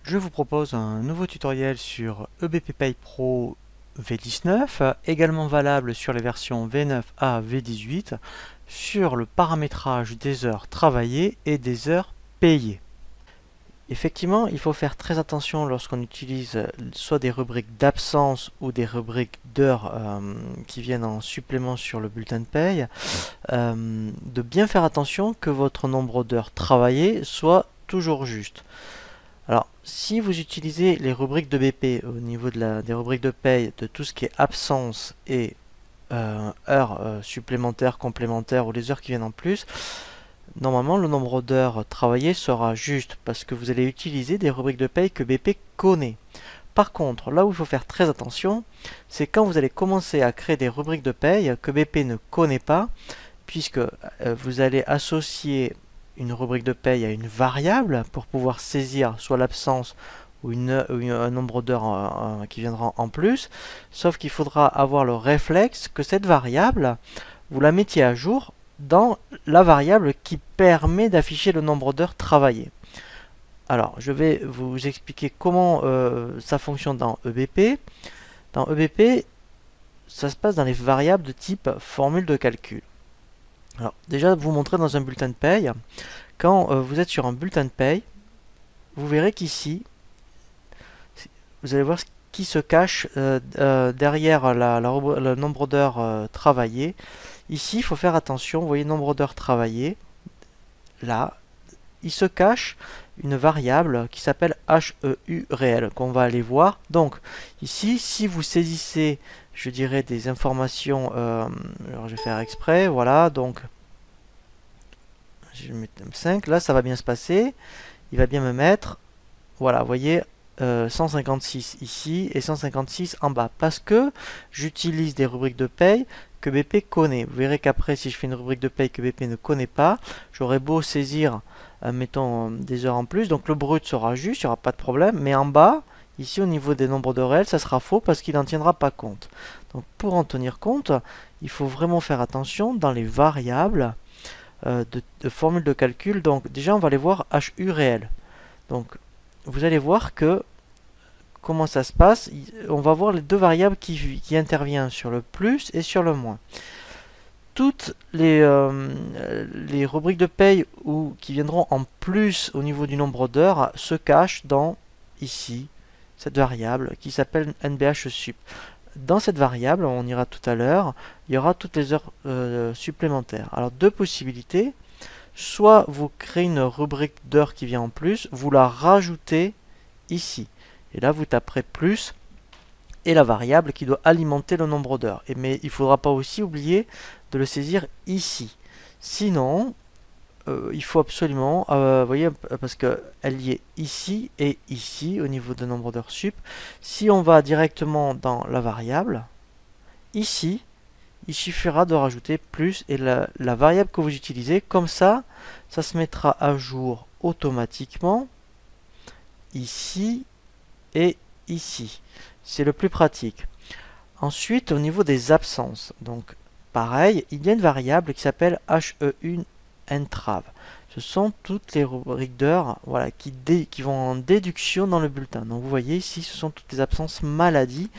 Je vous propose un nouveau tutoriel sur EBP Pay Pro V19, également valable sur les versions V9 à V18, sur le paramétrage des heures travaillées et des heures payées. Effectivement, il faut faire très attention lorsqu'on utilise soit des rubriques d'absence ou des rubriques d'heures qui viennent en supplément sur le bulletin de paye, de bien faire attention que votre nombre d'heures travaillées soit toujours juste. Alors, si vous utilisez les rubriques de BP au niveau des rubriques de paye, de tout ce qui est absence et heures supplémentaires, complémentaires ou les heures qui viennent en plus, normalement le nombre d'heures travaillées sera juste parce que vous allez utiliser des rubriques de paye que BP connaît. Par contre, là où il faut faire très attention, c'est quand vous allez commencer à créer des rubriques de paye que BP ne connaît pas, puisque vous allez associer une rubrique de paye à une variable pour pouvoir saisir soit l'absence ou un nombre d'heures qui viendra en plus, sauf qu'il faudra avoir le réflexe que cette variable, vous la mettiez à jour dans la variable qui permet d'afficher le nombre d'heures travaillées. Alors, je vais vous expliquer comment ça fonctionne dans EBP. Dans EBP, ça se passe dans les variables de type formule de calcul. Alors, déjà, vous montrer dans un bulletin de paye. Quand vous êtes sur un bulletin de paye, vous verrez qu'ici, vous allez voir ce qui se cache derrière le nombre d'heures travaillées. Ici, il faut faire attention. Vous voyez, nombre d'heures travaillées. Là, il se cache une variable qui s'appelle HEU réel, qu'on va aller voir. Donc, ici, si vous saisissez, je dirais, des informations, alors je vais faire exprès, voilà, donc, je vais mettre 5, là, ça va bien se passer. Il va bien me mettre, voilà, vous voyez, 156 ici et 156 en bas, parce que j'utilise des rubriques de paye que BP connaît. Vous verrez qu'après, si je fais une rubrique de paye que BP ne connaît pas, j'aurai beau saisir, mettons, des heures en plus, donc le brut sera juste, il n'y aura pas de problème, mais en bas, ici au niveau des nombres de réels, ça sera faux parce qu'il n'en tiendra pas compte. Donc pour en tenir compte, il faut vraiment faire attention dans les variables de formule de calcul. Donc déjà, on va aller voir HU réel. Donc vous allez voir que comment ça se passe. On va voir les deux variables qui interviennent sur le plus et sur le moins. Toutes les rubriques de paye qui viendront en plus au niveau du nombre d'heures se cachent dans ici cette variable qui s'appelle NBH sup. Dans cette variable, on ira tout à l'heure, il y aura toutes les heures supplémentaires. Alors deux possibilités. Soit vous créez une rubrique d'heures qui vient en plus, vous la rajoutez ici. Et là, vous taperez plus et la variable qui doit alimenter le nombre d'heures. Mais il ne faudra pas aussi oublier de le saisir ici. Sinon, il faut absolument, vous voyez, parce qu'elle y est ici et ici au niveau de nombre d'heures sup. Si on va directement dans la variable, ici, il suffira de rajouter plus et la variable que vous utilisez. Comme ça se mettra à jour automatiquement ici et ici. C'est le plus pratique. Ensuite, au niveau des absences, donc pareil, il y a une variable qui s'appelle HEU-entrave. Ce sont toutes les rubriques d'heures voilà, qui vont en déduction dans le bulletin. Donc vous voyez ici, ce sont toutes les absences maladies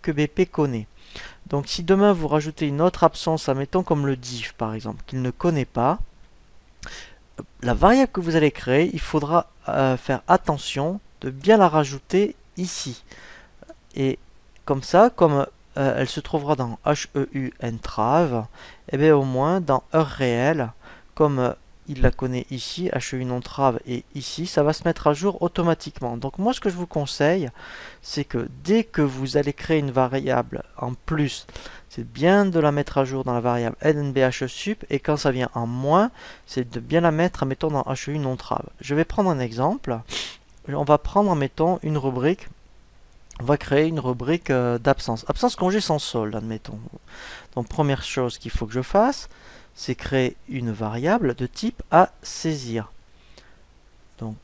que BP connaît. Donc si demain vous rajoutez une autre absence, admettons comme le diff par exemple, qu'il ne connaît pas, la variable que vous allez créer, il faudra faire attention de bien la rajouter ici. Et comme ça, comme elle se trouvera dans HEU entrave, et bien au moins dans heure réelle, comme il la connaît ici, HEU entrave et ici, ça va se mettre à jour automatiquement. Donc moi ce que je vous conseille, c'est que dès que vous allez créer une variable en plus, c'est bien de la mettre à jour dans la variable NBH sup, et quand ça vient en moins, c'est de bien la mettre, mettons, dans HEU entrave. Je vais prendre un exemple. On va prendre, mettons, une rubrique. On va créer une rubrique d'absence. Absence congé sans solde, admettons. Donc première chose qu'il faut que je fasse, c'est créer une variable de type à saisir. Donc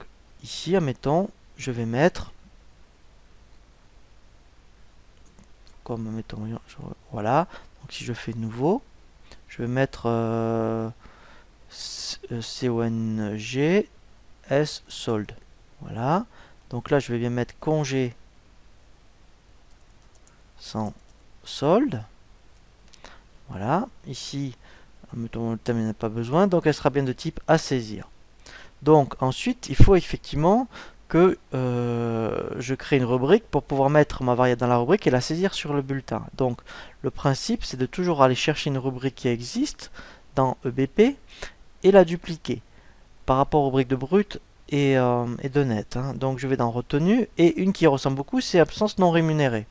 ici, admettons, je vais mettre comme, mettons, voilà. Donc si je fais nouveau, je vais mettre CONG S solde. Voilà. Donc là, je vais bien mettre congé sans solde. Voilà. Ici, mettons le thème, il n'y en a pas besoin. Donc elle sera bien de type à saisir. Donc ensuite, il faut effectivement que je crée une rubrique pour pouvoir mettre ma variable dans la rubrique et la saisir sur le bulletin. Donc le principe, c'est de toujours aller chercher une rubrique qui existe dans EBP et la dupliquer par rapport aux rubriques de brut et de net. Hein. Donc je vais dans retenue et une qui ressemble beaucoup, c'est absence non rémunérée.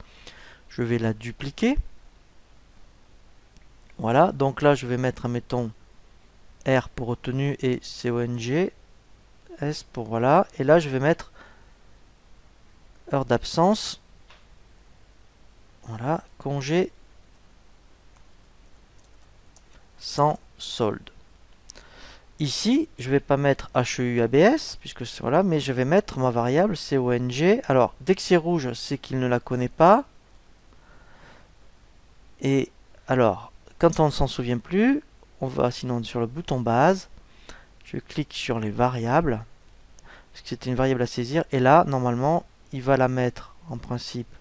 Je vais la dupliquer. Voilà, donc là je vais mettre, admettons, R pour retenue et CONG, S pour voilà, et là je vais mettre heure d'absence, voilà, congé sans solde. Ici, je ne vais pas mettre HEUABS, puisque c'est voilà, mais je vais mettre ma variable CONG. Alors, dès que c'est rouge, c'est qu'il ne la connaît pas. Et alors, quand on ne s'en souvient plus, on va sinon sur le bouton base. Je clique sur les variables, parce que c'était une variable à saisir. Et là, normalement, il va la mettre en principe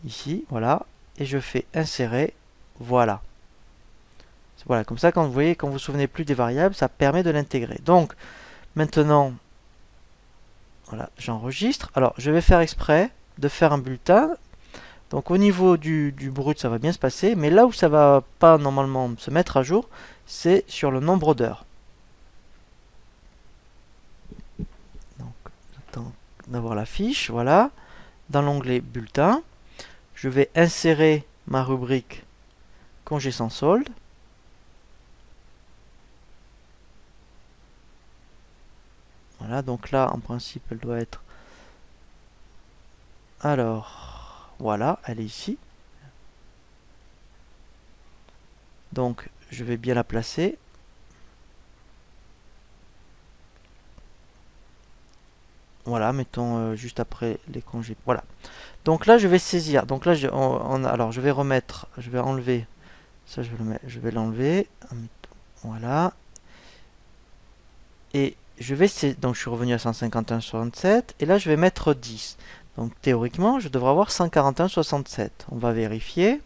ici, voilà. Et je fais insérer, voilà. Voilà, comme ça, quand vous voyez, quand vous vous souvenez plus des variables, ça permet de l'intégrer. Donc, maintenant, voilà, j'enregistre. Alors, je vais faire exprès de faire un bulletin. Donc, au niveau du brut, ça va bien se passer. Mais là où ça va pas normalement se mettre à jour, c'est sur le nombre d'heures. Donc, j'attends d'avoir la fiche. Voilà. Dans l'onglet bulletin, je vais insérer ma rubrique congé sans solde. Voilà, donc là, en principe, elle doit être... Alors, voilà, elle est ici. Donc, je vais bien la placer. Voilà, mettons juste après les congés. Voilà. Donc là, je vais saisir. Donc là, alors, je vais remettre, je vais enlever. Ça, je vais l'enlever. Voilà. Et je vais donc je suis revenu à 151,67 et là je vais mettre 10. Donc théoriquement je devrais avoir 141,67. On va vérifier.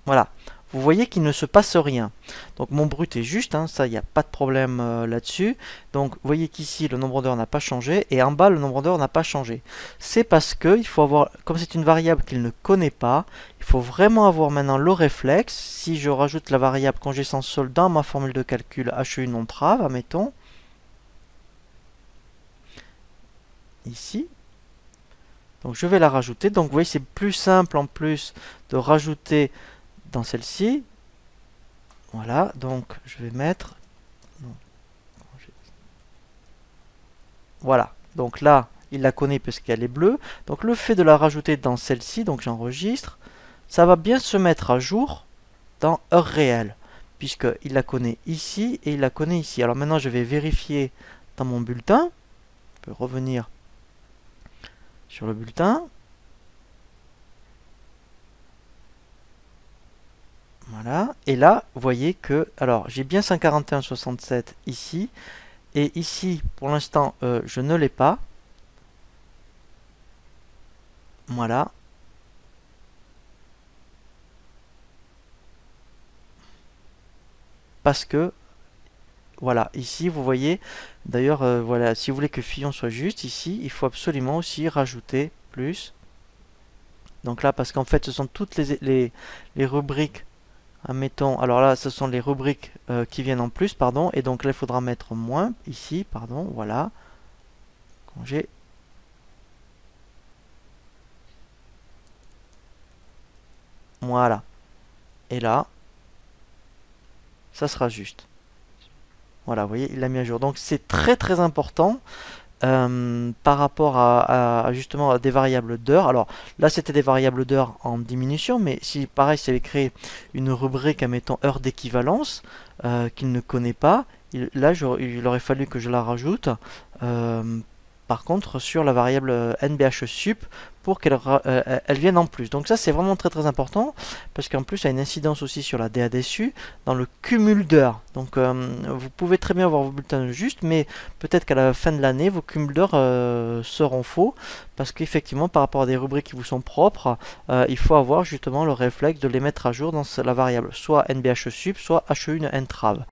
Voilà. Vous voyez qu'il ne se passe rien. Donc mon brut est juste, hein, ça il n'y a pas de problème là-dessus. Donc vous voyez qu'ici le nombre d'heures n'a pas changé et en bas le nombre d'heures n'a pas changé. C'est parce que il faut avoir, comme c'est une variable qu'il ne connaît pas, il faut vraiment avoir maintenant le réflexe. Si je rajoute la variable congé sans solde dans ma formule de calcul HEU non trave, admettons, ici. Donc je vais la rajouter. Donc vous voyez c'est plus simple en plus de rajouter dans celle-ci. Voilà, donc je vais mettre... Voilà, donc là, il la connaît parce qu'elle est bleue. Donc le fait de la rajouter dans celle-ci, donc j'enregistre, ça va bien se mettre à jour dans heure réelle, puisqu'il la connaît ici et il la connaît ici. Alors maintenant, je vais vérifier dans mon bulletin. Je peux revenir sur le bulletin. Voilà, et là, vous voyez que, alors, j'ai bien 141,67 ici, et ici, pour l'instant, je ne l'ai pas. Voilà. Parce que, voilà, ici, vous voyez, d'ailleurs, voilà, si vous voulez que Fillon soit juste, ici, il faut absolument aussi rajouter plus. Donc là, parce qu'en fait, ce sont toutes les rubriques. Admettons, alors là, ce sont les rubriques qui viennent en plus, pardon, et donc là, il faudra mettre moins, ici, pardon, voilà, congé. Voilà. Et là, ça sera juste. Voilà, vous voyez, il l'a mis à jour. Donc c'est très très important par rapport à justement à des variables d'heure. Alors là, c'était des variables d'heure en diminution, mais si pareil, si j'avais créé une rubrique, admettons heure d'équivalence, qu'il ne connaît pas, là, il aurait fallu que je la rajoute. Par contre, sur la variable NBH sup pour qu'elle vienne en plus. Donc ça c'est vraiment très important parce qu'en plus ça a une incidence aussi sur la DA déçue dans le cumul d'heures. Donc vous pouvez très bien avoir vos bulletins justes, mais peut-être qu'à la fin de l'année vos cumuls d'heures seront faux parce qu'effectivement par rapport à des rubriques qui vous sont propres, il faut avoir justement le réflexe de les mettre à jour dans la variable soit NBHSUP soit HE1 entrave.